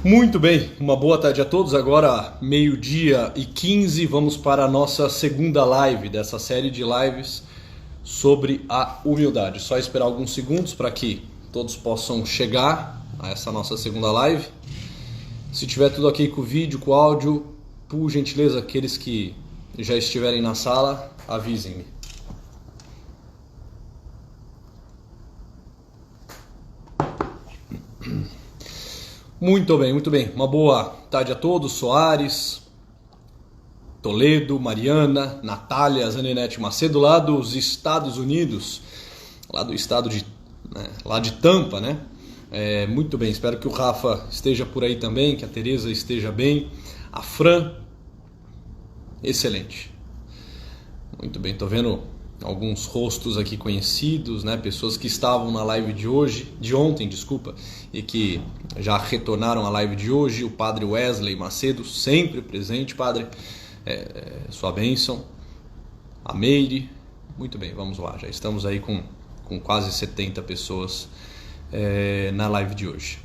Muito bem, uma boa tarde a todos. Agora, 12h15, vamos para a nossa segunda live dessa série de lives sobre a humildade. Só esperar alguns segundos para que todos possam chegar a essa nossa segunda live. Se tiver tudo ok com o vídeo, com o áudio, por gentileza, aqueles que já estiverem na sala, avisem-me. Muito bem, muito bem. Uma boa tarde a todos. Soares, Toledo, Mariana, Natália, Zaninete Macedo, lá dos Estados Unidos, lá do estado de, lá de Tampa, né? Muito bem, espero que o Rafa esteja por aí também, que a Tereza esteja bem, a Fran, excelente. Muito bem, tô vendo alguns rostos aqui conhecidos, né? Pessoas que estavam na live de ontem, e que já retornaram à live de hoje. O padre Wesley Macedo, sempre presente, padre, sua bênção. A Meire, muito bem, vamos lá, já estamos aí com quase 70 pessoas na live de hoje.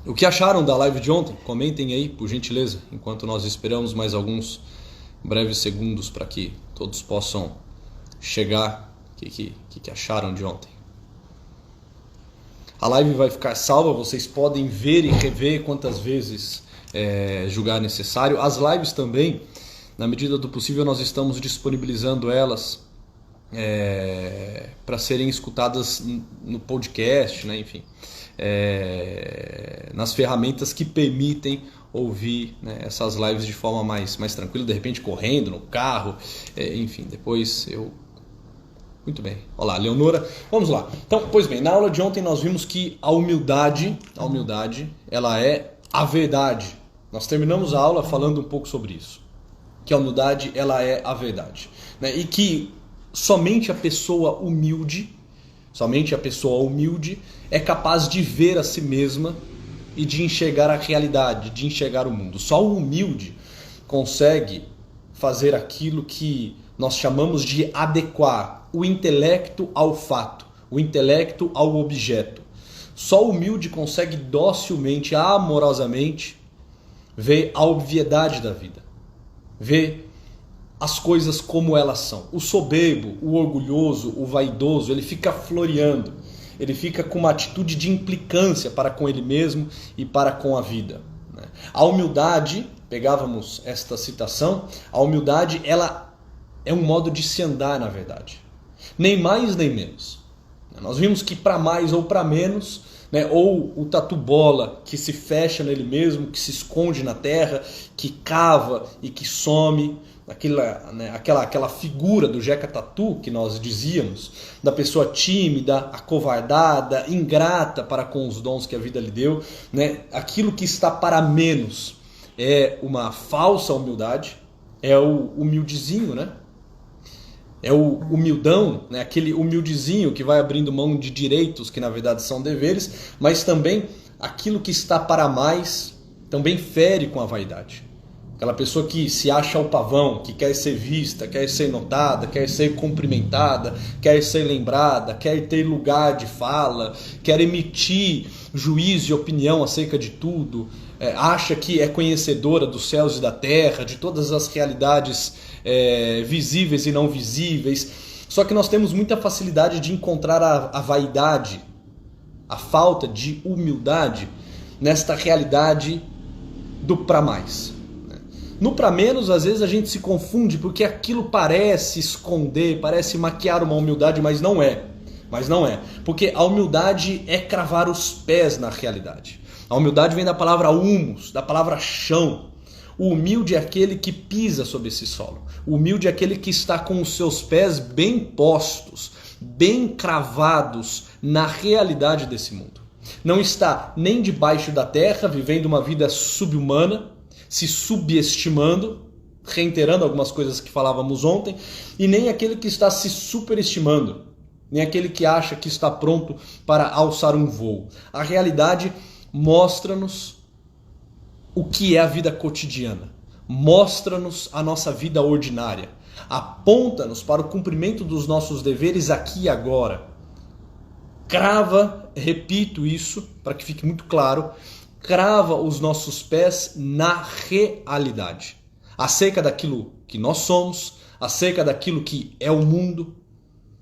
O que acharam da live de ontem? Comentem aí, por gentileza, enquanto nós esperamos mais alguns breves segundos para que todos possam chegar. O que acharam de ontem? A live vai ficar salva, vocês podem ver e rever quantas vezes julgar necessário. As lives também, na medida do possível, nós estamos disponibilizando elas para serem escutadas no podcast, né? Enfim, nas ferramentas que permitem ouvir, né, essas lives de forma mais tranquila, de repente correndo no carro, enfim, depois eu... Muito bem, olá Leonora, vamos lá. Então, pois bem, na aula de ontem nós vimos que a humildade, ela é a verdade. Nós terminamos a aula falando um pouco sobre isso, que a humildade, ela é a verdade, né? E que somente a pessoa humilde é capaz de ver a si mesma e de enxergar a realidade, de enxergar o mundo. Só o humilde consegue fazer aquilo que nós chamamos de adequar o intelecto ao fato, o intelecto ao objeto. Só o humilde consegue docilmente, amorosamente, ver a obviedade da vida, ver as coisas como elas são. O soberbo, o orgulhoso, o vaidoso, ele fica floreando, ele fica com uma atitude de implicância para com ele mesmo e para com a vida. A humildade, pegávamos esta citação, a humildade, ela é um modo de se andar, na verdade. Nem mais nem menos. Nós vimos que para mais ou para menos, né, ou o tatu-bola que se fecha nele mesmo, que se esconde na terra, que cava e que some, aquela figura do Jeca Tatu que nós dizíamos, da pessoa tímida, acovardada, ingrata para com os dons que a vida lhe deu, né? Aquilo que está para menos é uma falsa humildade, é o humildezinho, né? É o humildão, né? Aquele humildezinho que vai abrindo mão de direitos que na verdade são deveres, mas também aquilo que está para mais também fere com a vaidade. Aquela pessoa que se acha o pavão, que quer ser vista, quer ser notada, quer ser cumprimentada, quer ser lembrada, quer ter lugar de fala, quer emitir juízo e opinião acerca de tudo, acha que é conhecedora dos céus e da terra, de todas as realidades visíveis e não visíveis. Só que nós temos muita facilidade de encontrar a vaidade, a falta de humildade nesta realidade do pra mais. No pra menos, às vezes a gente se confunde porque aquilo parece esconder, parece maquiar uma humildade, mas não é. Porque a humildade é cravar os pés na realidade. A humildade vem da palavra humus, da palavra chão. O humilde é aquele que pisa sobre esse solo. O humilde é aquele que está com os seus pés bem postos, bem cravados na realidade desse mundo. Não está nem debaixo da terra, vivendo uma vida subhumana, se subestimando, reiterando algumas coisas que falávamos ontem, e nem aquele que está se superestimando, nem aquele que acha que está pronto para alçar um voo. A realidade mostra-nos o que é a vida cotidiana, mostra-nos a nossa vida ordinária, aponta-nos para o cumprimento dos nossos deveres aqui e agora. Crava, repito isso para que fique muito claro, crava os nossos pés na realidade, acerca daquilo que nós somos, acerca daquilo que é o mundo,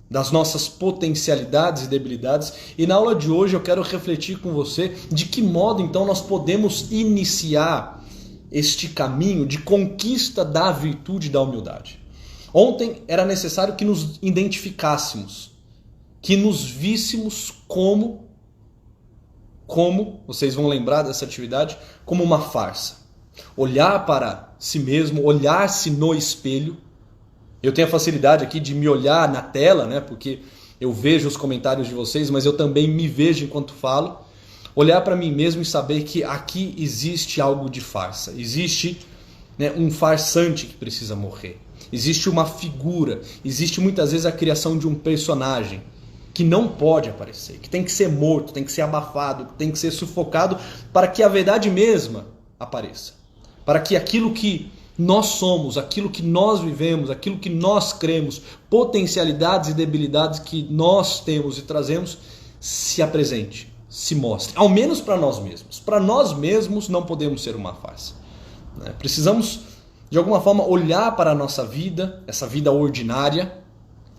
das nossas potencialidades e debilidades. E na aula de hoje eu quero refletir com você de que modo então nós podemos iniciar este caminho de conquista da virtude da humildade. Ontem era necessário que nos identificássemos, que nos víssemos como, vocês vão lembrar dessa atividade, como uma farsa. Olhar para si mesmo, olhar-se no espelho. Eu tenho a facilidade aqui de me olhar na tela, né? Porque eu vejo os comentários de vocês, mas eu também me vejo enquanto falo. Olhar para mim mesmo e saber que aqui existe algo de farsa. Existe, né, um farsante que precisa morrer. Existe uma figura. Existe muitas vezes a criação de um personagem que não pode aparecer, que tem que ser morto, tem que ser abafado, tem que ser sufocado para que a verdade mesma apareça. Para que aquilo que nós somos, aquilo que nós vivemos, aquilo que nós cremos, potencialidades e debilidades que nós temos e trazemos, se apresente, se mostre. Ao menos para nós mesmos. Para nós mesmos não podemos ser uma farsa. Precisamos, de alguma forma, olhar para a nossa vida, essa vida ordinária,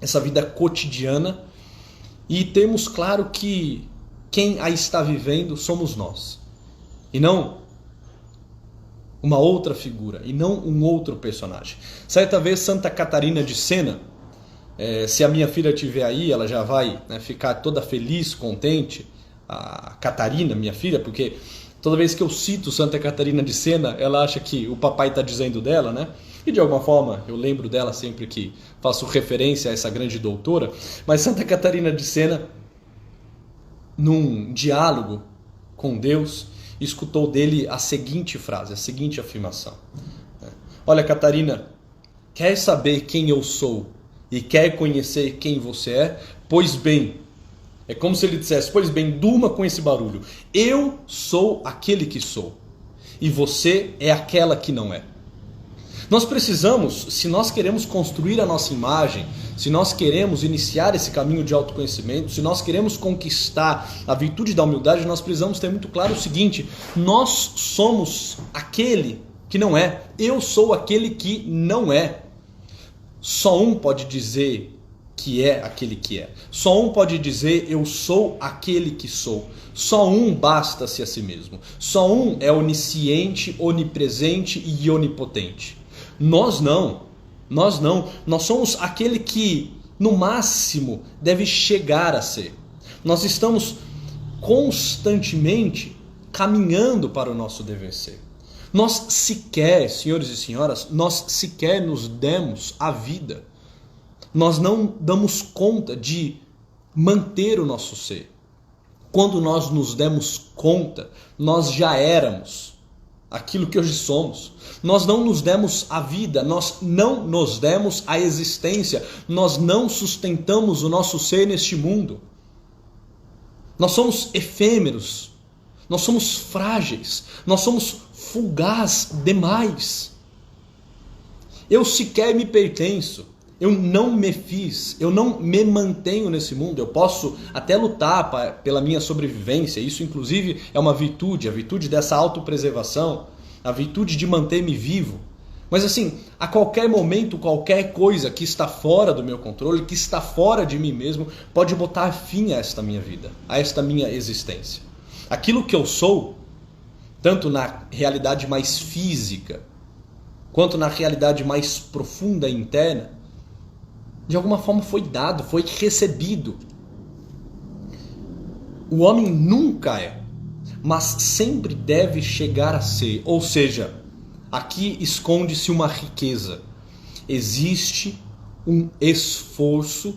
essa vida cotidiana, e termos claro que quem a está vivendo somos nós. E não uma outra figura, e não um outro personagem. Certa vez, Santa Catarina de Sena, se a minha filha estiver aí, ela já vai, né, ficar toda feliz, contente, a Catarina, minha filha, porque toda vez que eu cito Santa Catarina de Sena, ela acha que o papai está dizendo dela, né? E de alguma forma eu lembro dela sempre que faço referência a essa grande doutora. Mas Santa Catarina de Sena, num diálogo com Deus, escutou dele a seguinte frase, a seguinte afirmação. Olha, Catarina, quer saber quem eu sou e quer conhecer quem você é? Pois bem, é como se ele dissesse, pois bem, durma com esse barulho. Eu sou aquele que sou e você é aquela que não é. Nós precisamos, se nós queremos construir a nossa imagem, se nós queremos iniciar esse caminho de autoconhecimento, se nós queremos conquistar a virtude da humildade, nós precisamos ter muito claro o seguinte: nós somos aquele que não é. Eu sou aquele que não é. Só um pode dizer que é aquele que é. Só um pode dizer eu sou aquele que sou. Só um basta-se a si mesmo. Só um é onisciente, onipresente e onipotente. Nós não. Nós somos aquele que, no máximo, deve chegar a ser. Nós estamos constantemente caminhando para o nosso dever ser. Nós sequer, senhores e senhoras, nós sequer nos demos a vida. Nós não damos conta de manter o nosso ser. Quando nós nos demos conta, nós já éramos aquilo que hoje somos. Nós não nos demos a vida, nós não nos demos a existência, nós não sustentamos o nosso ser neste mundo. Nós somos efêmeros, nós somos frágeis, nós somos fugaz demais. Eu sequer me pertenço, eu não me fiz, eu não me mantenho nesse mundo. Eu posso até lutar pela minha sobrevivência, isso inclusive é uma virtude, a virtude dessa autopreservação, a virtude de manter-me vivo. Mas assim, a qualquer momento, qualquer coisa que está fora do meu controle, que está fora de mim mesmo, pode botar fim a esta minha vida, a esta minha existência. Aquilo que eu sou, tanto na realidade mais física, quanto na realidade mais profunda e interna, de alguma forma foi dado, foi recebido. O homem nunca é, mas sempre deve chegar a ser. Ou seja, aqui esconde-se uma riqueza. Existe um esforço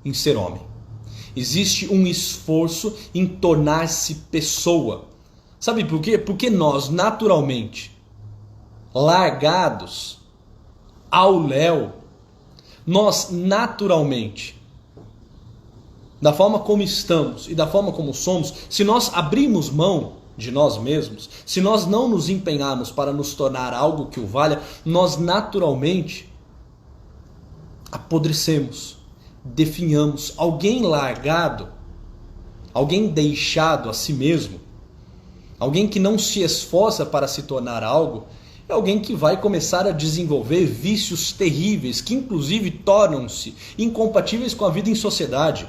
em ser homem. Existe um esforço em tornar-se pessoa. Sabe por quê? Porque nós, naturalmente, largados ao léu, nós, naturalmente, da forma como estamos e da forma como somos, se nós abrirmos mão de nós mesmos, se nós não nos empenharmos para nos tornar algo que o valha, nós naturalmente apodrecemos, definhamos. Alguém largado, alguém deixado a si mesmo, Alguém que não se esforça para se tornar algo é alguém que vai começar a desenvolver vícios terríveis, que inclusive tornam-se incompatíveis com a vida em sociedade.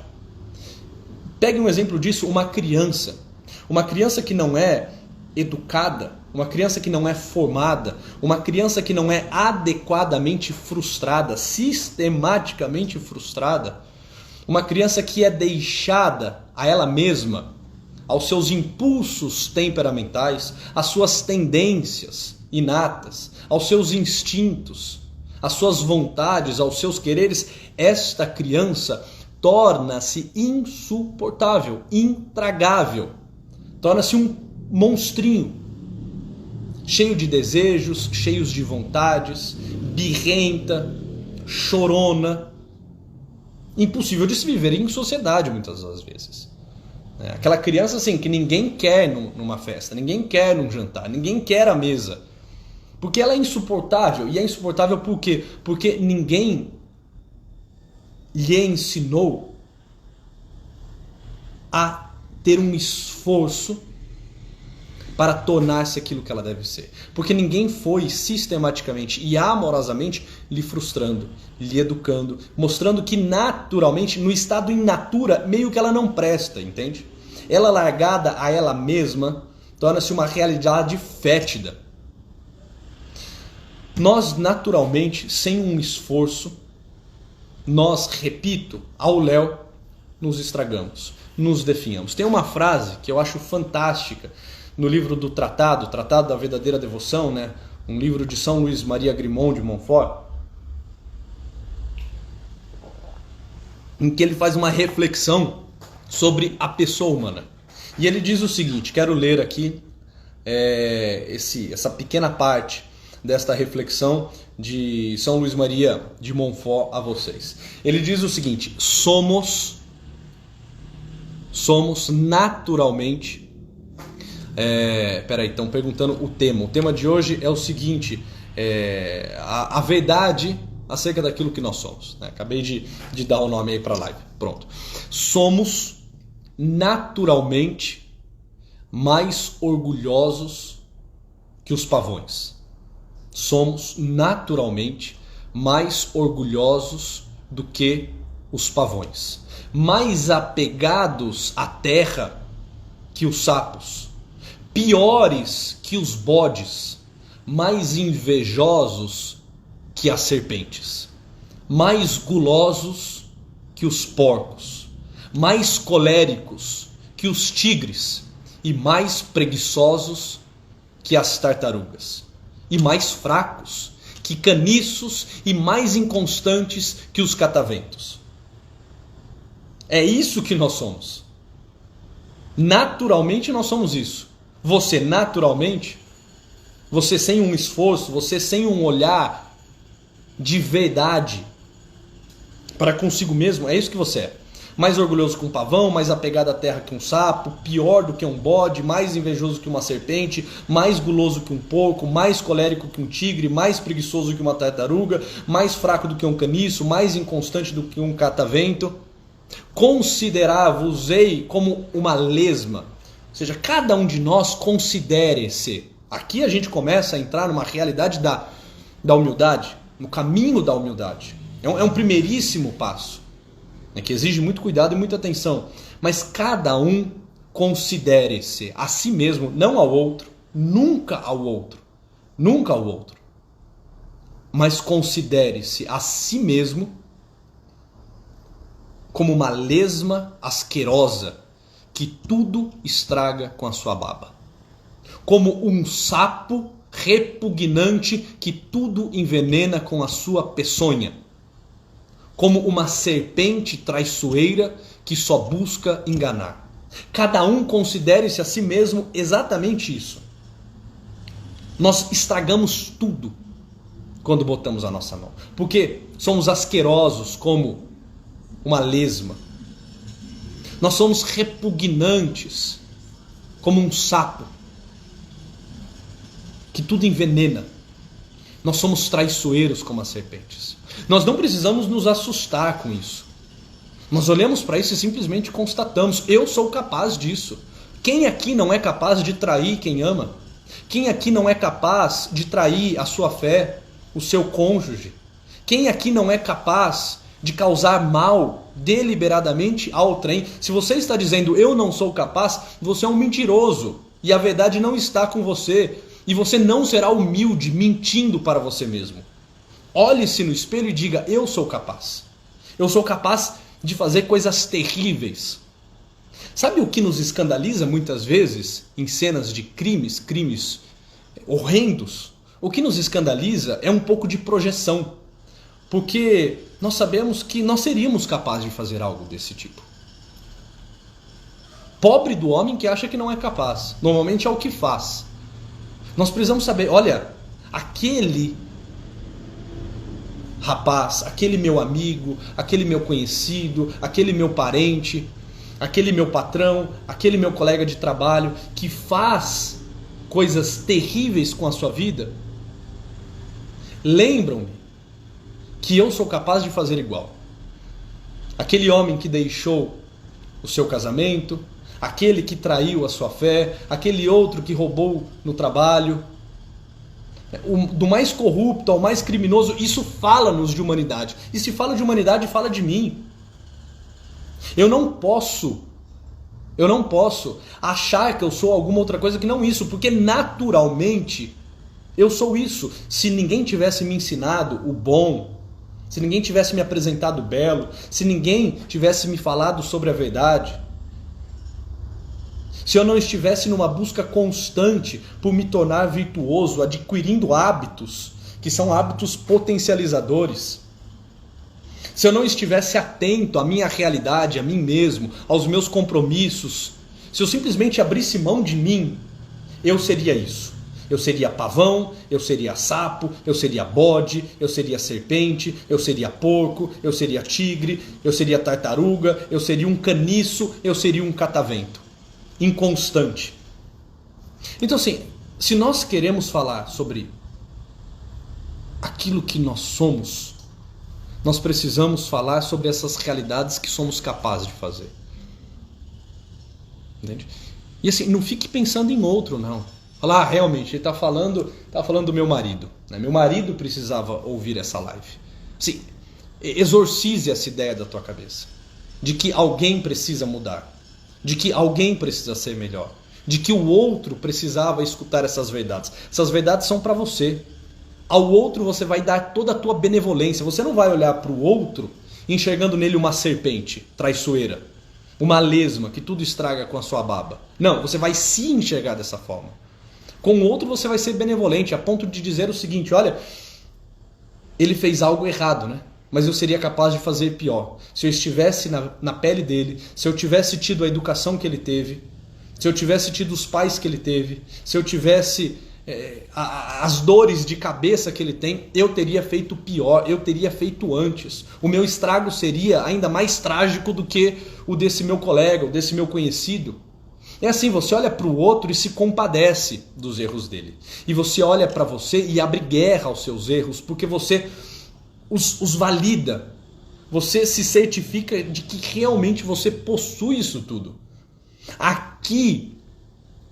Pegue um exemplo disso, uma criança. Uma criança que não é educada, uma criança que não é formada, uma criança que não é adequadamente frustrada, sistematicamente frustrada, uma criança que é deixada a ela mesma, aos seus impulsos temperamentais, às suas tendências inatas, aos seus instintos, às suas vontades, aos seus quereres, esta criança torna-se insuportável, intragável, torna-se um monstrinho, cheio de desejos, cheios de vontades, birrenta, chorona, impossível de se viver em sociedade muitas das vezes. Aquela criança assim que ninguém quer numa festa, ninguém quer num jantar, ninguém quer à mesa. Porque ela é insuportável. E é insuportável por quê? Porque ninguém lhe ensinou a ter um esforço para tornar-se aquilo que ela deve ser. Porque ninguém foi sistematicamente e amorosamente lhe frustrando, lhe educando, mostrando que naturalmente, no estado in natura, meio que ela não presta, entende? Ela largada a ela mesma, torna-se uma realidade fétida. Nós naturalmente, sem um esforço, nós, repito, ao léu, nos estragamos, nos definhamos. Tem uma frase que eu acho fantástica, no livro do Tratado da Verdadeira Devoção, né? Um livro de São Luís Maria Grimond de Montfort, em que ele faz uma reflexão sobre a pessoa humana. E ele diz o seguinte, quero ler aqui essa pequena parte desta reflexão de São Luís Maria de Montfort a vocês. Ele diz o seguinte, somos naturalmente... estão perguntando o tema. O tema de hoje é o seguinte, a verdade acerca daquilo que nós somos. Né? Acabei de dar o nome aí para a live. Pronto. Somos naturalmente mais orgulhosos que os pavões. Somos naturalmente mais orgulhosos do que os pavões. Mais apegados à terra que os sapos. Piores que os bodes, mais invejosos que as serpentes, mais gulosos que os porcos, mais coléricos que os tigres e mais preguiçosos que as tartarugas, e mais fracos que caniços e mais inconstantes que os cataventos. É isso que nós somos. Naturalmente nós somos isso. Você naturalmente, você sem um esforço, você sem um olhar de verdade para consigo mesmo, é isso que você é. Mais orgulhoso que um pavão, mais apegado à terra que um sapo, pior do que um bode, mais invejoso que uma serpente, mais guloso que um porco, mais colérico que um tigre, mais preguiçoso que uma tartaruga, mais fraco do que um caniço, mais inconstante do que um catavento. Considerar-vos-ei como uma lesma. Ou seja, cada um de nós considere-se. Aqui a gente começa a entrar numa realidade da humildade, no caminho da humildade. É um primeiríssimo passo, né, que exige muito cuidado e muita atenção. Mas cada um considere-se a si mesmo, não ao outro, nunca ao outro, mas considere-se a si mesmo como uma lesma asquerosa que tudo estraga com a sua baba. Como um sapo repugnante que tudo envenena com a sua peçonha. Como uma serpente traiçoeira que só busca enganar. Cada um considere-se a si mesmo exatamente isso. Nós estragamos tudo quando botamos a nossa mão. Porque somos asquerosos como uma lesma. Nós somos repugnantes como um sapo que tudo envenena. Nós somos traiçoeiros como as serpentes. Nós não precisamos nos assustar com isso. Nós olhamos para isso e simplesmente constatamos: eu sou capaz disso. Quem aqui não é capaz de trair quem ama? Quem aqui não é capaz de trair a sua fé, o seu cônjuge? Quem aqui não é capaz de causar mal deliberadamente a outrem? Se você está dizendo eu não sou capaz, você é um mentiroso e a verdade não está com você e você não será humilde mentindo para você mesmo. Olhe-se no espelho e diga: eu sou capaz. Eu sou capaz de fazer coisas terríveis. Sabe o que nos escandaliza muitas vezes em cenas de crimes horrendos? O que nos escandaliza é um pouco de projeção, porque nós sabemos que nós seríamos capazes de fazer algo desse tipo. Pobre do homem que acha que não é capaz. Normalmente é o que faz. Nós precisamos saber, olha, aquele rapaz, aquele meu amigo, aquele meu conhecido, aquele meu parente, aquele meu patrão, aquele meu colega de trabalho que faz coisas terríveis com a sua vida, lembram-me que eu sou capaz de fazer igual. Aquele homem que deixou o seu casamento, aquele que traiu a sua fé, aquele outro que roubou no trabalho, do mais corrupto ao mais criminoso, isso fala-nos de humanidade. E se fala de humanidade, fala de mim. Eu não posso achar que eu sou alguma outra coisa que não isso, porque naturalmente eu sou isso. Se ninguém tivesse me ensinado o bom, se ninguém tivesse me apresentado o belo, se ninguém tivesse me falado sobre a verdade, se eu não estivesse numa busca constante por me tornar virtuoso, adquirindo hábitos que são hábitos potencializadores, se eu não estivesse atento à minha realidade, a mim mesmo, aos meus compromissos, se eu simplesmente abrisse mão de mim, eu seria isso. Eu seria pavão, eu seria sapo, eu seria bode, eu seria serpente, eu seria porco, eu seria tigre, eu seria tartaruga, eu seria um caniço, eu seria um catavento. Inconstante. Então assim, se nós queremos falar sobre aquilo que nós somos, nós precisamos falar sobre essas realidades que somos capazes de fazer. Entende? E assim, não fique pensando em outro, não. Falar, realmente, ele está falando do meu marido. Né? Meu marido precisava ouvir essa live. Assim, exorcize essa ideia da tua cabeça. De que alguém precisa mudar. De que alguém precisa ser melhor. De que o outro precisava escutar essas verdades. Essas verdades são para você. Ao outro você vai dar toda a tua benevolência. Você não vai olhar para o outro enxergando nele uma serpente traiçoeira. Uma lesma que tudo estraga com a sua baba. Não, você vai se enxergar dessa forma. Com o outro você vai ser benevolente a ponto de dizer o seguinte: olha, ele fez algo errado, né? Mas eu seria capaz de fazer pior. Se eu estivesse na pele dele, se eu tivesse tido a educação que ele teve, se eu tivesse tido os pais que ele teve, se eu tivesse as dores de cabeça que ele tem, eu teria feito pior, eu teria feito antes. O meu estrago seria ainda mais trágico do que o desse meu colega, o desse meu conhecido. É assim, você olha para o outro e se compadece dos erros dele. E você olha para você e abre guerra aos seus erros, porque você os valida. Você se certifica de que realmente você possui isso tudo. Aqui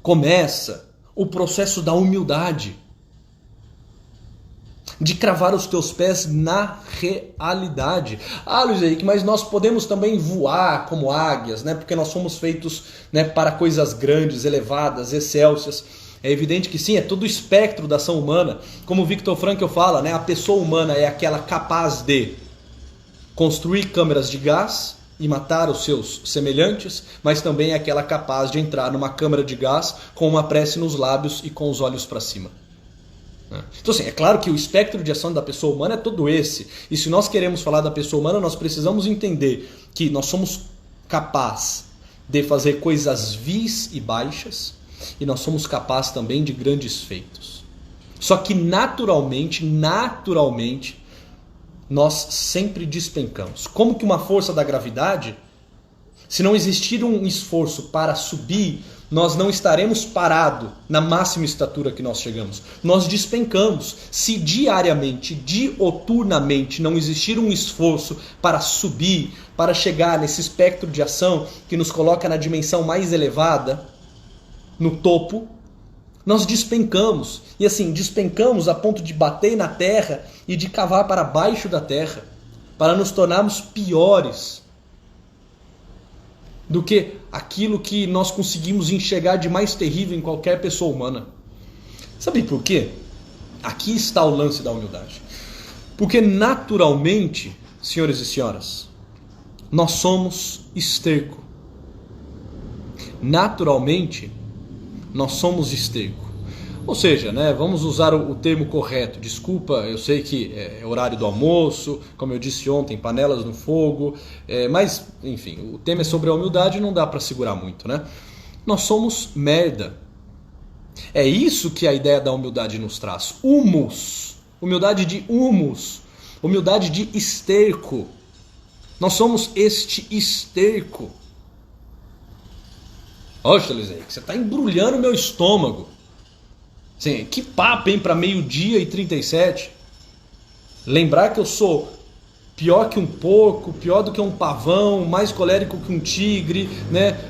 começa o processo da humildade. De cravar os teus pés na realidade. Ah, Luiz Henrique, mas nós podemos também voar como águias, né? Porque nós somos feitos, né, para coisas grandes, elevadas, excelsas. É evidente que sim, é todo o espectro da ação humana. Como o Viktor Frankl fala, né? A pessoa humana é aquela capaz de construir câmeras de gás e matar os seus semelhantes, mas também é aquela capaz de entrar numa câmara de gás com uma prece nos lábios e com os olhos para cima. Então assim, é claro que o espectro de ação da pessoa humana é todo esse. E se nós queremos falar da pessoa humana, nós precisamos entender que nós somos capazes de fazer coisas vis e baixas, e nós somos capazes também de grandes feitos. Só que naturalmente, nós sempre despencamos. Como que uma força da gravidade, se não existir um esforço para subir, nós não estaremos parados na máxima estatura que nós chegamos. Nós despencamos. Se diariamente, dioturnamente, não existir um esforço para subir, para chegar nesse espectro de ação que nos coloca na dimensão mais elevada, no topo, nós despencamos. E assim, despencamos a ponto de bater na terra e de cavar para baixo da terra, para nos tornarmos piores do que aquilo que nós conseguimos enxergar de mais terrível em qualquer pessoa humana. Sabe por quê? Aqui está o lance da humildade. Porque naturalmente, senhores e senhoras, nós somos esterco. Naturalmente, nós somos esterco. Ou seja, né, vamos usar o termo correto. Desculpa, eu sei que é horário do almoço, como eu disse ontem, panelas no fogo, mas, enfim, o tema é sobre a humildade e não dá para segurar muito, né? Nós somos merda. É isso que a ideia da humildade nos traz. Humus. Humildade de humus. Humildade de esterco. Nós somos este esterco. Oxe, Elisei, você está embrulhando meu estômago. Assim, que papo, hein, para 12h37. Lembrar que eu sou pior que um porco, pior do que um pavão, mais colérico que um tigre, né?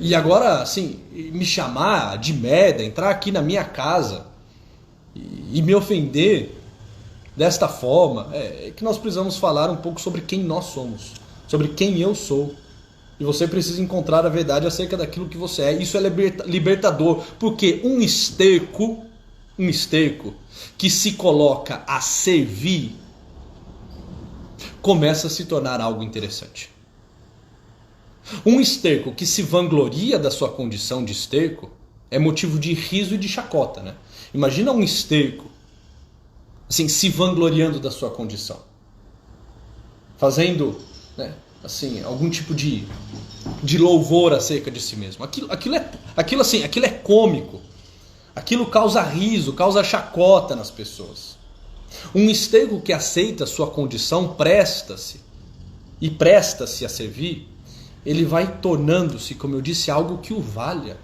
E agora, assim, me chamar de merda, entrar aqui na minha casa e me ofender desta forma, é que nós precisamos falar um pouco sobre quem nós somos, sobre quem eu sou. E você precisa encontrar a verdade acerca daquilo que você é. Isso é libertador, porque um esterco que se coloca a servir, começa a se tornar algo interessante. Um esterco que se vangloria da sua condição de esterco é motivo de riso e de chacota, né? Imagina um esterco assim, se vangloriando da sua condição, fazendo, né, assim, algum tipo de louvor acerca de si mesmo. Aquilo é cômico. Aquilo causa riso, causa chacota nas pessoas. Um esterco que aceita a sua condição, presta-se a servir, ele vai tornando-se, como eu disse, algo que o valha.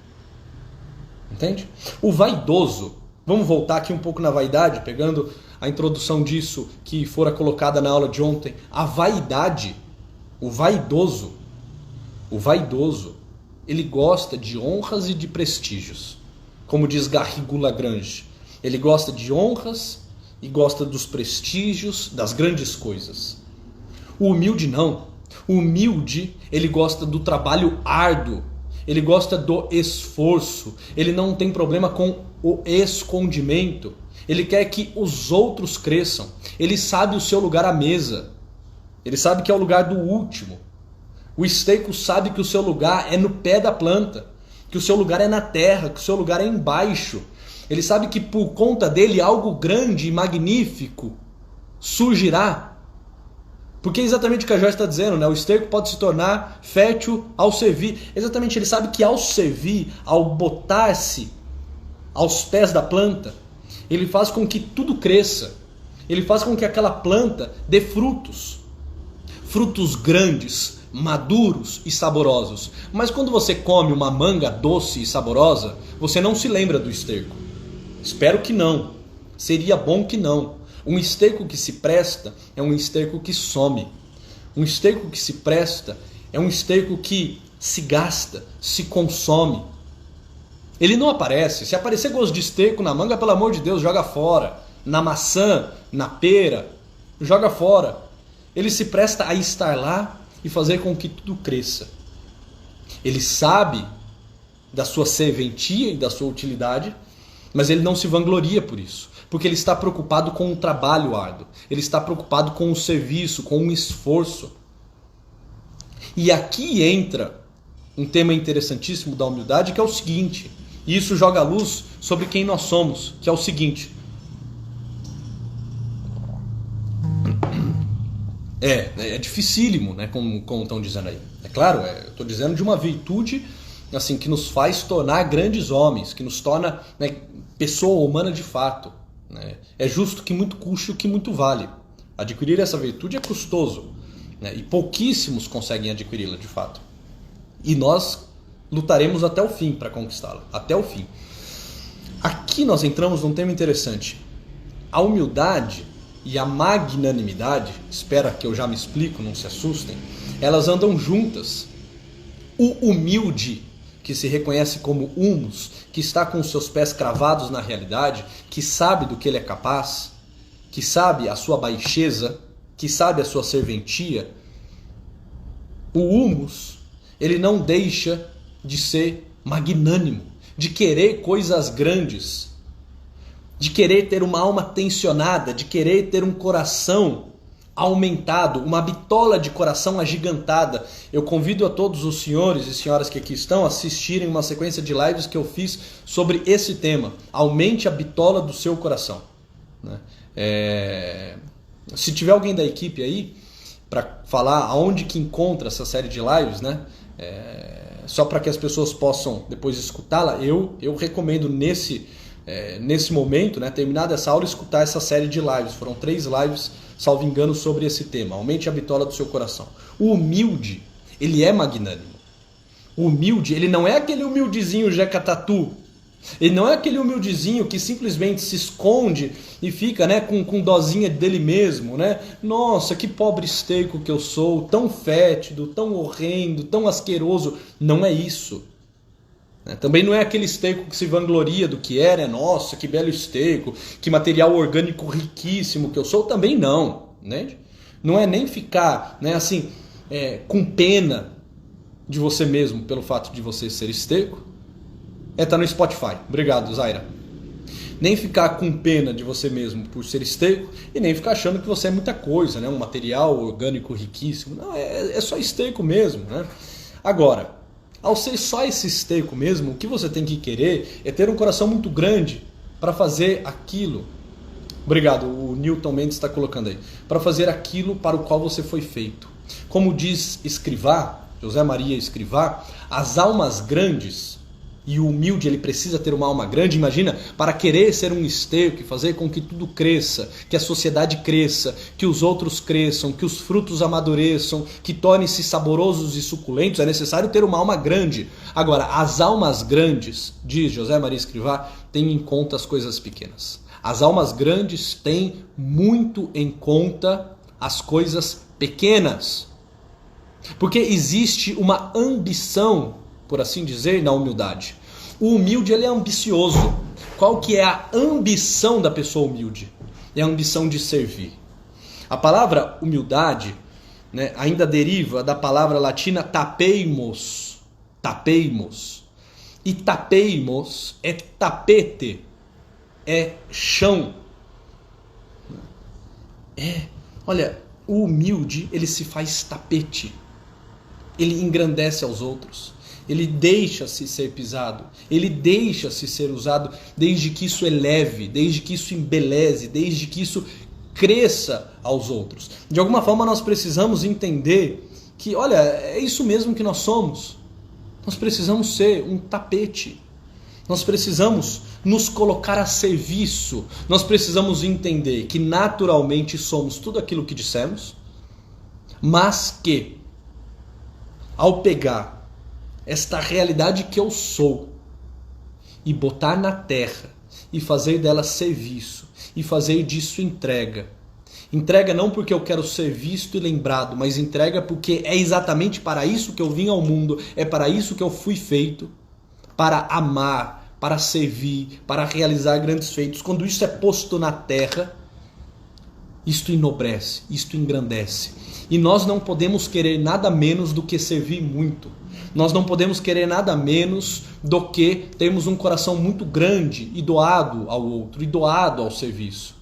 Entende? O vaidoso, vamos voltar aqui um pouco na vaidade, pegando a introdução disso que fora colocada na aula de ontem. A vaidade, o vaidoso, ele gosta de honras e de prestígios. Como diz Garrigou Lagrange, ele gosta de honras e gosta dos prestígios, das grandes coisas. O humilde não. O humilde, ele gosta do trabalho árduo, ele gosta do esforço, ele não tem problema com o escondimento, ele quer que os outros cresçam, ele sabe o seu lugar à mesa, ele sabe que é o lugar do último. O esterco sabe que o seu lugar é no pé da planta, que o seu lugar é na terra, que o seu lugar é embaixo. Ele sabe que por conta dele algo grande e magnífico surgirá. Porque é exatamente o que a Joyce está dizendo, né? O esterco pode se tornar fértil ao servir. Exatamente, ele sabe que ao servir, ao botar-se aos pés da planta, ele faz com que tudo cresça. Ele faz com que aquela planta dê frutos. Frutos grandes, maduros e saborosos. Mas quando você come uma manga doce e saborosa, você não se lembra do esterco. Espero que não. Seria bom que não. Um esterco que se presta é um esterco que some. Um esterco que se presta é um esterco que se gasta, se consome. Ele não aparece. Se aparecer gosto de esterco na manga, pelo amor de Deus, joga fora. Na maçã, na pera, joga fora. Ele se presta a estar lá e fazer com que tudo cresça. Ele sabe da sua serventia e da sua utilidade, mas ele não se vangloria por isso. Porque ele está preocupado com o trabalho árduo. Ele está preocupado com o serviço, com o esforço. E aqui entra um tema interessantíssimo da humildade, que é o seguinte. E isso joga a luz sobre quem nós somos, que é o seguinte. É dificílimo, né, como estão dizendo aí. É claro, eu estou dizendo de uma virtude assim, que nos faz tornar grandes homens, que nos torna, né, pessoa humana de fato. É justo que muito custe o que muito vale. Adquirir essa virtude é custoso, né? E pouquíssimos conseguem adquiri-la de fato. E nós lutaremos até o fim para conquistá-la, até o fim. Aqui nós entramos num tema interessante. A humildade e a magnanimidade, espera que eu já me explico, não se assustem, elas andam juntas. O humilde, que se reconhece como humus, que está com os seus pés cravados na realidade, que sabe do que ele é capaz, que sabe a sua baixeza, que sabe a sua serventia, o humus, ele não deixa de ser magnânimo, de querer coisas grandes, de querer ter uma alma tensionada, de querer ter um coração aumentado, uma bitola de coração agigantada. Eu convido a todos os senhores e senhoras que aqui estão a assistirem uma sequência de lives que eu fiz sobre esse tema. Aumente a bitola do seu coração. Se tiver alguém da equipe aí para falar aonde que encontra essa série de lives, né? Só para que as pessoas possam depois escutá-la, eu recomendo nesse momento, né, terminada essa aula, escutar essa série de lives. Foram 3 lives, salvo engano, sobre esse tema. Aumente a bitola do seu coração. O humilde, ele é magnânimo. O humilde, ele não é aquele humildezinho jeca tatu. Ele não é aquele humildezinho que simplesmente se esconde e fica, né, com dozinha dele mesmo, né? Nossa, que pobre esteco que eu sou, tão fétido, tão horrendo, tão asqueroso. Não é isso. Também não é aquele esteco que se vangloria do que é, né? Nossa, que belo esteco, que material orgânico riquíssimo que eu sou. Também não, né? Não é nem ficar, né, assim, com pena de você mesmo pelo fato de você ser esteco. Tá no Spotify. Obrigado, Zaira. Nem ficar com pena de você mesmo por ser esteco e nem ficar achando que você é muita coisa, né? Um material orgânico riquíssimo. Não, é só esteco mesmo, né? Agora, ao ser só esse esteco mesmo, o que você tem que querer é ter um coração muito grande para fazer aquilo. Obrigado, o Newton Mendes está colocando aí. Para fazer aquilo para o qual você foi feito. Como diz Escrivá, José Maria Escrivá, as almas grandes, e o humilde ele precisa ter uma alma grande, imagina, para querer ser um esteco e fazer com que tudo cresça, que a sociedade cresça, que os outros cresçam, que os frutos amadureçam, que tornem-se saborosos e suculentos, é necessário ter uma alma grande. Agora, as almas grandes, diz José Maria Escrivá, têm em conta as coisas pequenas. As almas grandes têm muito em conta as coisas pequenas. Porque existe uma ambição, por assim dizer, na humildade. O humilde ele é ambicioso. Qual que é a ambição da pessoa humilde? É a ambição de servir. A palavra humildade, né, ainda deriva da palavra latina tapeimos. Tapeimos. E tapeimos é tapete, é chão. Olha, o humilde ele se faz tapete. Ele engrandece aos outros. Ele deixa-se ser pisado, ele deixa-se ser usado desde que isso eleve, desde que isso embeleze, desde que isso cresça aos outros. De alguma forma nós precisamos entender que, olha, é isso mesmo que nós somos. Nós precisamos ser um tapete. Nós precisamos nos colocar a serviço. Nós precisamos entender que naturalmente somos tudo aquilo que dissemos, mas que ao pegar esta realidade que eu sou e botar na terra e fazer dela serviço e fazer disso entrega. Entrega não porque eu quero ser visto e lembrado, mas entrega porque é exatamente para isso que eu vim ao mundo, é para isso que eu fui feito, para amar, para servir, para realizar grandes feitos. Quando isso é posto na terra, isto enobrece, isto engrandece. E nós não podemos querer nada menos do que servir muito. Nós não podemos querer nada menos do que termos um coração muito grande e doado ao outro, e doado ao serviço.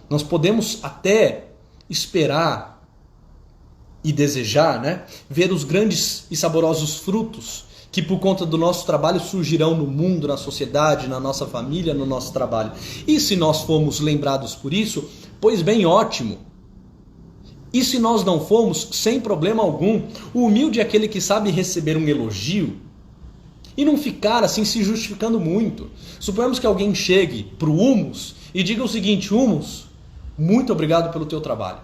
Nós podemos até esperar e desejar, né, ver os grandes e saborosos frutos que por conta do nosso trabalho surgirão no mundo, na sociedade, na nossa família, no nosso trabalho. E se nós formos lembrados por isso, pois bem, ótimo. E se nós não formos, sem problema algum. O humilde é aquele que sabe receber um elogio e não ficar assim se justificando muito. Suponhamos que alguém chegue para o humus e diga o seguinte: humus, muito obrigado pelo teu trabalho.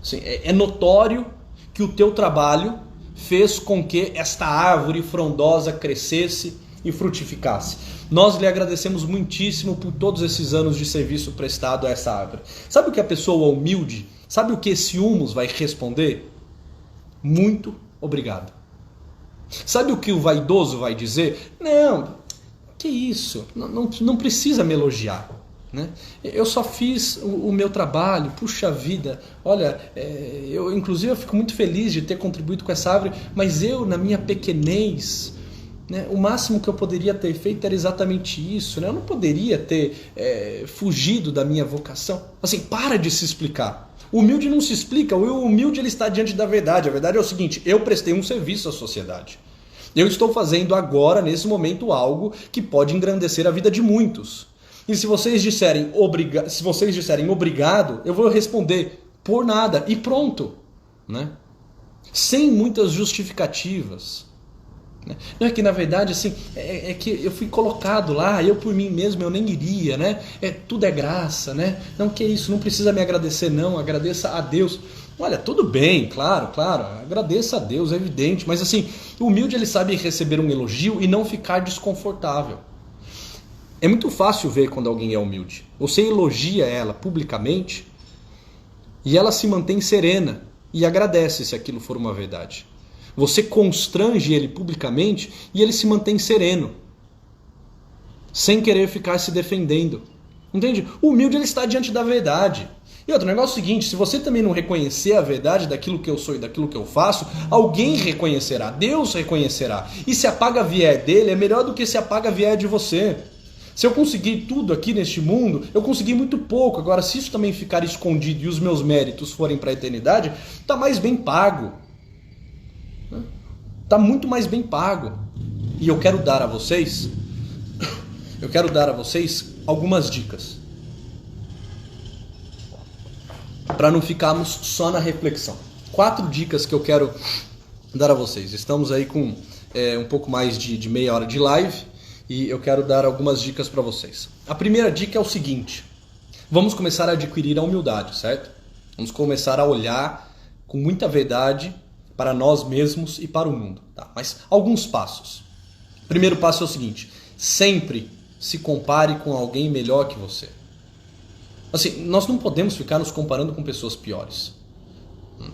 Assim, é notório que o teu trabalho fez com que esta árvore frondosa crescesse e frutificasse. Nós lhe agradecemos muitíssimo por todos esses anos de serviço prestado a essa árvore. Sabe o que a pessoa humilde, sabe o que esse humus vai responder? Muito obrigado. Sabe o que o vaidoso vai dizer? Não, que isso, não precisa me elogiar. Né? Eu só fiz o meu trabalho, puxa vida, olha, inclusive eu fico muito feliz de ter contribuído com essa árvore, mas eu, na minha pequenez, né, o máximo que eu poderia ter feito era exatamente isso, né? Eu não poderia ter fugido da minha vocação. Assim, para de se explicar. O humilde não se explica, o humilde ele está diante da verdade. A verdade é o seguinte: eu prestei um serviço à sociedade. Eu estou fazendo agora, nesse momento, algo que pode engrandecer a vida de muitos. E se vocês disserem obrigado, eu vou responder por nada e pronto, né? Sem muitas justificativas. Não é que na verdade assim, é que eu fui colocado lá, eu por mim mesmo eu nem iria, né? Tudo é graça, né? Não, que isso, não precisa me agradecer não, agradeça a Deus. Olha, tudo bem, claro, agradeça a Deus, é evidente, mas assim, o humilde ele sabe receber um elogio e não ficar desconfortável. É muito fácil ver quando alguém é humilde. Você elogia ela publicamente e ela se mantém serena e agradece se aquilo for uma verdade. Você constrange ele publicamente e ele se mantém sereno, sem querer ficar se defendendo. Entende? O humilde ele está diante da verdade. E outro negócio é o seguinte: se você também não reconhecer a verdade daquilo que eu sou e daquilo que eu faço, alguém reconhecerá, Deus reconhecerá. E se a paga vier dele, é melhor do que se a paga vier de você. Se eu conseguir tudo aqui neste mundo, eu consegui muito pouco. Agora, se isso também ficar escondido e os meus méritos forem para a eternidade, está mais bem pago. Está muito mais bem pago. E eu quero dar a vocês algumas dicas. Para não ficarmos só na reflexão. 4 dicas que eu quero dar a vocês. Estamos aí com um pouco mais de meia hora de live. E eu quero dar algumas dicas para vocês. A primeira dica é o seguinte: vamos começar a adquirir a humildade, certo? Vamos começar a olhar com muita verdade para nós mesmos e para o mundo. Tá? Mas alguns passos. O primeiro passo é o seguinte: sempre se compare com alguém melhor que você. Assim, nós não podemos ficar nos comparando com pessoas piores.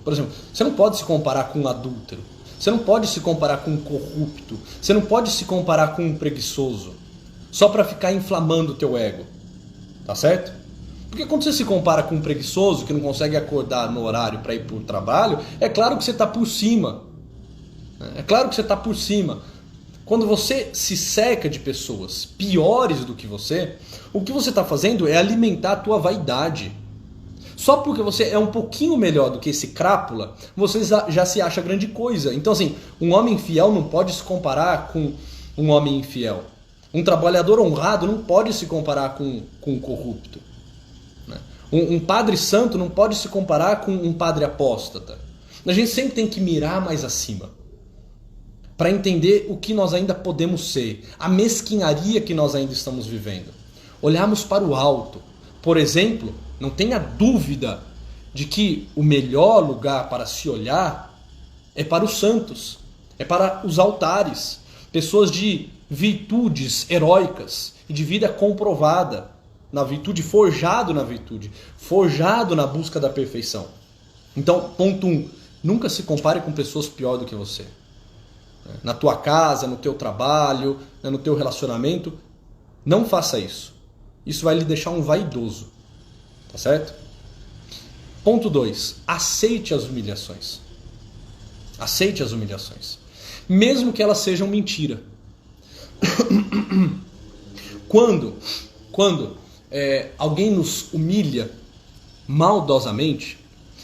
Por exemplo, você não pode se comparar com um adúltero. Você não pode se comparar com um corrupto. Você não pode se comparar com um preguiçoso. Só para ficar inflamando o teu ego. Tá certo? Porque quando você se compara com um preguiçoso que não consegue acordar no horário para ir para o trabalho, é claro que você está por cima. É claro que você está por cima. Quando você se cerca de pessoas piores do que você, o que você está fazendo é alimentar a tua vaidade. Só porque você é um pouquinho melhor do que esse crápula, você já se acha grande coisa. Então assim, um homem fiel não pode se comparar com um homem infiel. Um trabalhador honrado não pode se comparar com um corrupto. Um padre santo não pode se comparar com um padre apóstata. A gente sempre tem que mirar mais acima, para entender o que nós ainda podemos ser, a mesquinharia que nós ainda estamos vivendo. Olharmos para o alto. Por exemplo, não tenha dúvida de que o melhor lugar para se olhar é para os santos, é para os altares, pessoas de virtudes heróicas e de vida comprovada na virtude, forjado na virtude, forjado na busca da perfeição. Então, ponto 1, nunca se compare com pessoas pior do que você. Na tua casa, no teu trabalho, no teu relacionamento, não faça isso. Isso vai lhe deixar um vaidoso. Tá certo? Ponto 2. Aceite as humilhações. Aceite as humilhações. Mesmo que elas sejam mentira. Quando alguém nos humilha maldosamente,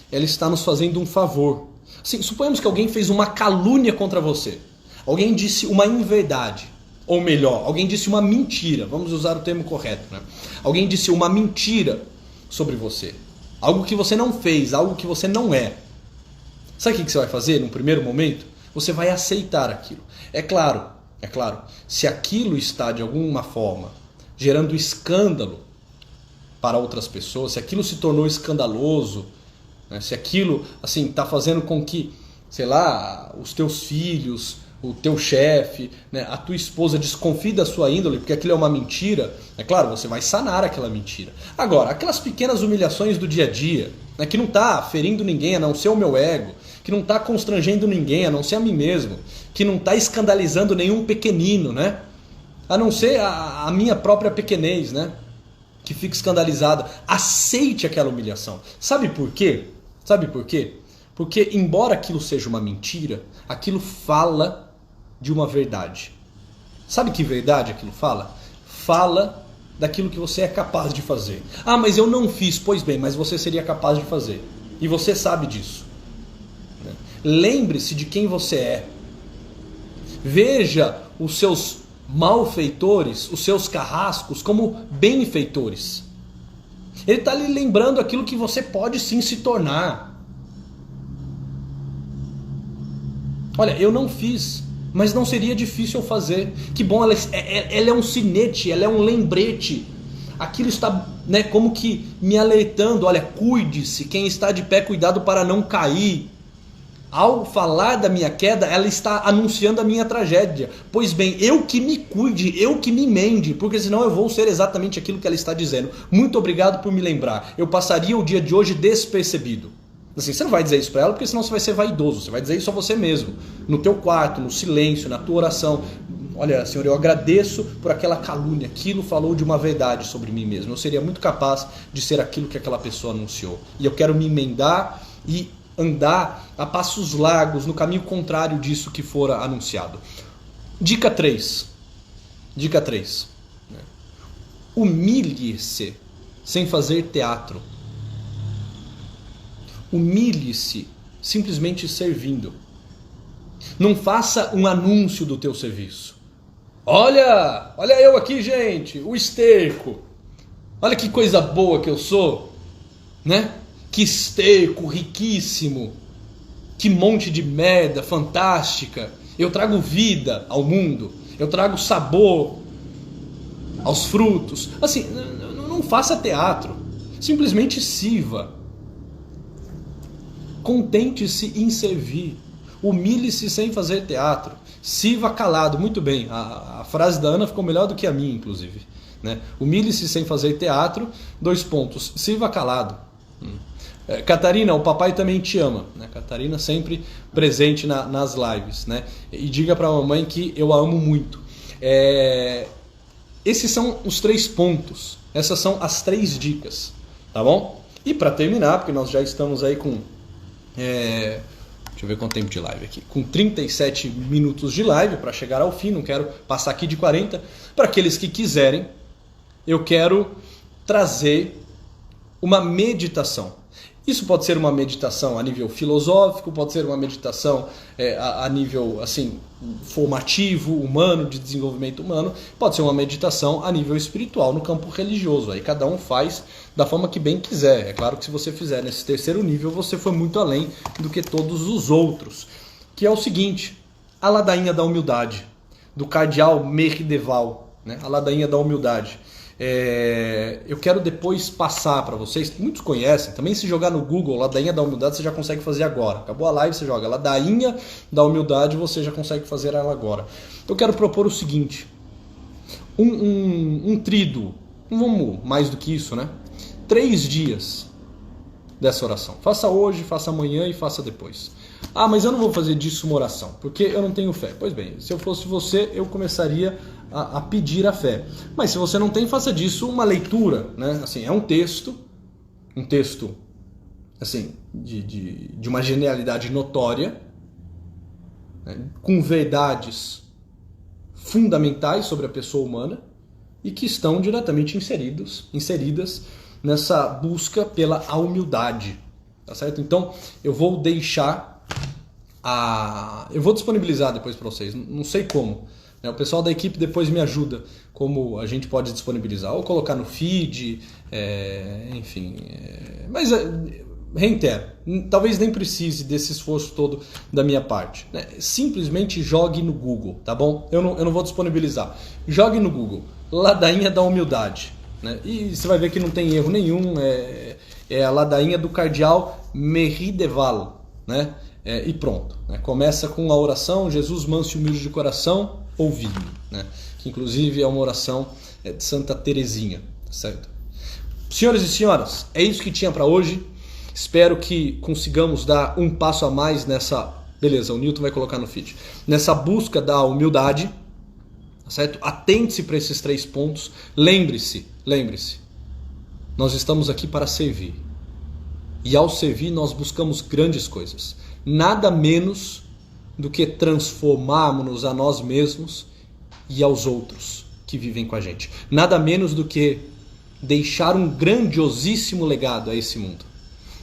ela está nos fazendo um favor. Assim, suponhamos que alguém fez uma calúnia contra você. Alguém disse uma inverdade. Ou melhor, alguém disse uma mentira. Vamos usar o termo correto, né? Alguém disse uma mentira sobre você. Algo que você não fez, algo que você não é. Sabe o que você vai fazer no primeiro momento? Você vai aceitar aquilo. É claro, se aquilo está de alguma forma gerando escândalo para outras pessoas, se aquilo se tornou escandaloso, né? Se aquilo assim está fazendo com que, sei lá, os teus filhos, o teu chefe, né, a tua esposa desconfie da sua índole porque aquilo é uma mentira, é claro, você vai sanar aquela mentira. Agora, aquelas pequenas humilhações do dia a dia, né, que não está ferindo ninguém a não ser o meu ego, que não está constrangendo ninguém, a não ser a mim mesmo, que não está escandalizando nenhum pequenino, né? A não ser a minha própria pequenez, né? Que fica escandalizada. Aceite aquela humilhação. Sabe por quê? Sabe por quê? Porque, embora aquilo seja uma mentira, aquilo fala de uma verdade. Sabe que verdade aquilo fala? Fala daquilo que você é capaz de fazer. Ah, mas eu não fiz. Pois bem, mas você seria capaz de fazer. E você sabe disso. Lembre-se de quem você é. Veja os seus malfeitores, os seus carrascos, como benfeitores. Ele está lhe lembrando aquilo que você pode sim se tornar. Olha, eu não fiz, mas não seria difícil eu fazer. Que bom, ela é um sinete, ela é um lembrete. Aquilo está, né, como que me alertando, olha, cuide-se, quem está de pé, cuidado para não cair. Ao falar da minha queda, ela está anunciando a minha tragédia. Pois bem, eu que me cuide, eu que me mende, porque senão eu vou ser exatamente aquilo que ela está dizendo. Muito obrigado por me lembrar. Eu passaria o dia de hoje despercebido. Assim, você não vai dizer isso para ela, porque senão você vai ser vaidoso. Você vai dizer isso a você mesmo, no teu quarto, no silêncio, na tua oração. Olha, Senhor, eu agradeço por aquela calúnia. Aquilo falou de uma verdade sobre mim mesmo. Eu seria muito capaz de ser aquilo que aquela pessoa anunciou. E eu quero me emendar e andar a passos largos no caminho contrário disso que fora anunciado. Dica 3. Dica 3. Humilhe-se sem fazer teatro. Humilhe-se simplesmente servindo. Não faça um anúncio do teu serviço. Olha eu aqui, gente, o esterco. Olha que coisa boa que eu sou, né? Que esterco riquíssimo, que monte de merda fantástica. Eu trago vida ao mundo, eu trago sabor aos frutos. Assim, não faça teatro, simplesmente sirva. Contente-se em servir, humilhe-se sem fazer teatro, sirva calado. Muito bem, a frase da Ana ficou melhor do que a minha, inclusive, né? Humilhe-se sem fazer teatro, sirva calado. Catarina, o papai também te ama, né? Catarina sempre presente nas lives, né? E diga para a mamãe que eu a amo muito. Esses são os 3 pontos, essas são as 3 dicas, tá bom? E para terminar, porque nós já estamos aí com deixa eu ver quanto tempo de live aqui, com 37 minutos de live para chegar ao fim, não quero passar aqui de 40. Para aqueles que quiserem, eu quero trazer uma meditação. Isso pode ser uma meditação a nível filosófico, pode ser uma meditação a nível assim, formativo, humano, de desenvolvimento humano, pode ser uma meditação a nível espiritual, no campo religioso. Aí cada um faz da forma que bem quiser. É claro que se você fizer nesse 3º nível, você foi muito além do que todos os outros. Que é o seguinte, a ladainha da humildade, do cardeal Merideval, né? A ladainha da humildade. Eu quero depois passar para vocês, muitos conhecem, também se jogar no Google ladainha da humildade você já consegue fazer agora. Acabou a live, você joga ladainha da humildade, você já consegue fazer ela agora. Eu quero propor o seguinte, um tríduo, não vamos mais do que isso, né? 3 dias dessa oração. Faça hoje, faça amanhã e faça depois. Ah, mas eu não vou fazer disso uma oração, porque eu não tenho fé. Pois bem, se eu fosse você, eu começaria a pedir a fé. Mas se você não tem, faça disso uma leitura, né? Assim, é um texto assim, de uma genialidade notória, né? Com verdades fundamentais sobre a pessoa humana e que estão diretamente inseridas nessa busca pela humildade, tá certo? Então, eu vou disponibilizar depois para vocês, não sei como, né? O pessoal da equipe depois me ajuda como a gente pode disponibilizar, ou colocar no feed, enfim, mas reitero, talvez nem precise desse esforço todo da minha parte, né? Simplesmente jogue no Google, tá bom? Eu não vou disponibilizar, jogue no Google, ladainha da humildade, né? E você vai ver que não tem erro nenhum, é a ladainha do cardeal Merideval, né? E pronto, né? Começa com a oração, Jesus manso e humilde de coração, ouvi-me, né? Que inclusive é uma oração de Santa Teresinha, certo? Senhoras e senhoras, é isso que tinha para hoje. Espero que consigamos dar um passo a mais nessa... Beleza, o Newton vai colocar no feed. Nessa busca da humildade, tá certo? Atente-se para esses 3 pontos. Lembre-se. Nós estamos aqui para servir. E ao servir nós buscamos grandes coisas. Nada menos do que transformarmos-nos a nós mesmos e aos outros que vivem com a gente. Nada menos do que deixar um grandiosíssimo legado a esse mundo.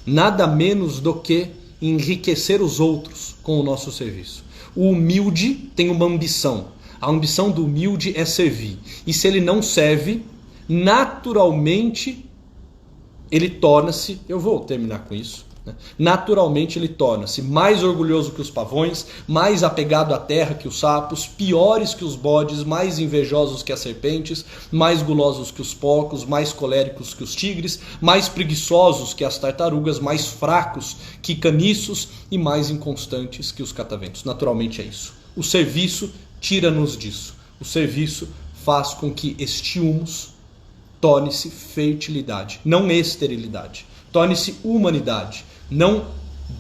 Nada menos do que enriquecer os outros com o nosso serviço. O humilde tem uma ambição. A ambição do humilde é servir. E se ele não serve, naturalmente ele torna-se, eu vou terminar com isso, né? Naturalmente ele torna-se mais orgulhoso que os pavões, mais apegado à terra que os sapos, piores que os bodes, mais invejosos que as serpentes, mais gulosos que os porcos, mais coléricos que os tigres, mais preguiçosos que as tartarugas, mais fracos que caniços e mais inconstantes que os cataventos. Naturalmente é isso. O serviço tira-nos disso. O serviço faz com que este humus torne-se fertilidade, não esterilidade. Torne-se humanidade, não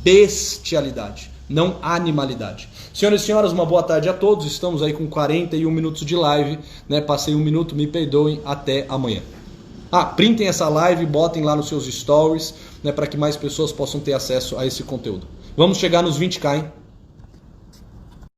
bestialidade, não animalidade. Senhoras e senhores, uma boa tarde a todos. Estamos aí com 41 minutos de live, né? Passei 1 minuto, me perdoem, até amanhã. Printem essa live, botem lá nos seus stories, né? Para que mais pessoas possam ter acesso a esse conteúdo. Vamos chegar nos 20k, hein?